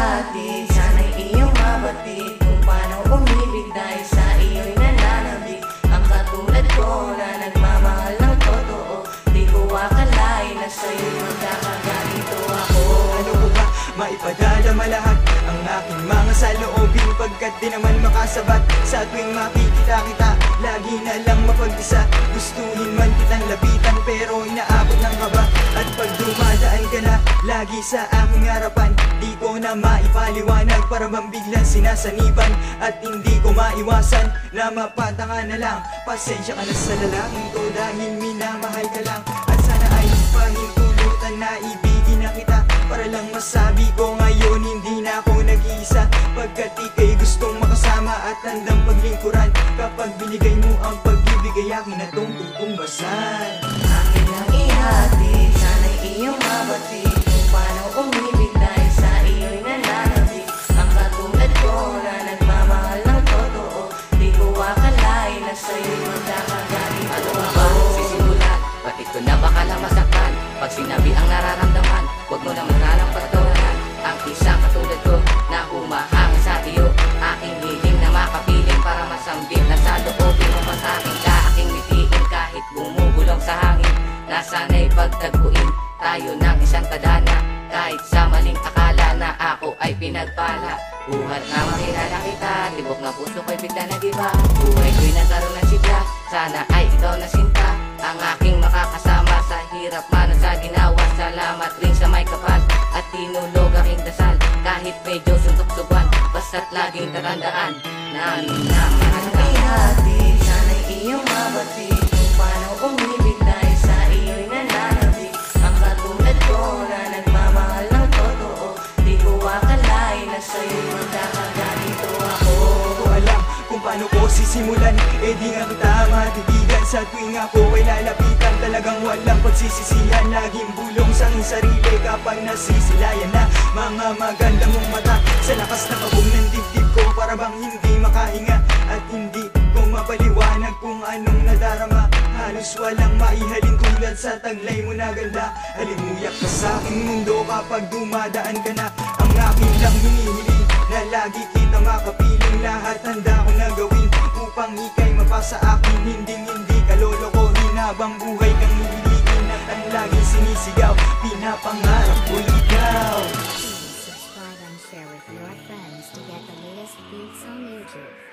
ihatid, sana'y iyong mabatid kung paano umibig dahil sa iyo'y nananabik. Ang katulad ko na nagmamahal ng totoo, di ko akalain na sa'yo'y magkakaganito ako. Ano ko ba maipadala malahat ang aking mga saloobin, pagkat di naman makasabat sa tuwing makikita kita. Lagi na lang mapag-isa, gustuhin man kitang lapitan pero inaabot ng kaba. At pag dumadaan ka na lagi sa aking harapan, di ko na maipaliwanag para bang biglang sinasaniban. At hindi ko maiwasan na mapatanga na lang. Pasensya ka na sa lalaking to dahil minamahal ka lang. At sana ay pahintulutan na ibigin na kita, para lang masabi ko ngayon hindi na ako nag-iisa. Pagkat ika'y gustong makasama at handang paglingkuran, kapag binigay mo ang pag-ibig ay akin na tong tutumbasan. Akin lang ihatid, sana'y iyong mabatid kung paano umibig dahil sa iyo'y nananabik. Ang katulad ko na nagmamahal ng totoo, di ko akalain na sa'yo'y magkakaganito ako. Ano ba sisimulan? Bakit ko na baka lang masaktan? Pag sinabi ang nararamdaman, huwag mo naman nalang pagtawanan ang isang katulad ko na humahanga sa iyo. Aking hiling na makapiling para masambit na sa loobin mo pa sa'kin. Ka aking mitiin kahit bumubulong sa hangin, na sana'y pagtagpuin tayo ng isang tadhana. Kahit sa maling akala na ako ay pinagpala, buhat na makilala kita, tibok na puso ko'y bigla nag-iba. Buhay ko'y nagkaroon ng sigla, sana ay ikaw na sinta, ang aking makakasama sa hirap man sa ginawa. Salamat rin sa may kapal at tinulog aking dasal, kahit medyo suntok-suban, basta't laging tatandaan na minamahal ka. Ihatid, sana'y iyong mabatid kung paano umibig dahil sa iyo'y nananabik. Ang katulad ko na nagmamahal ng totoo, di ko akalain na sa'yo'y magkakaganito ako. Hindi ko alam kung paano ko sisimulan, eh di nga kita matitigan. Sa tuwing ako ay lalapitan, talagang walang pagsisisihan. Laging bulong sa aking sarili kapag nasisilayan na mga maganda mong mata. Sa lakas na kabog ng dibdib ko, para bang hindi makahinga, at hindi ko mapaliwanag kung anong nadarama. Halos walang maihalin tulad sa taglay mo na ganda. Halimuyak ka sa aking mundo kapag dumadaan ka na. Ang akin lang hinihiling na lagi kita makapiling. Lahat handa ko na gawin upang ika'y mapasa akin. Hindi ka lolokohin habang buhay kang hihiligin. At ang laging sinisigaw, pinapangarap ko ikaw. Please subscribe and share with your friends to get the latest beats on YouTube.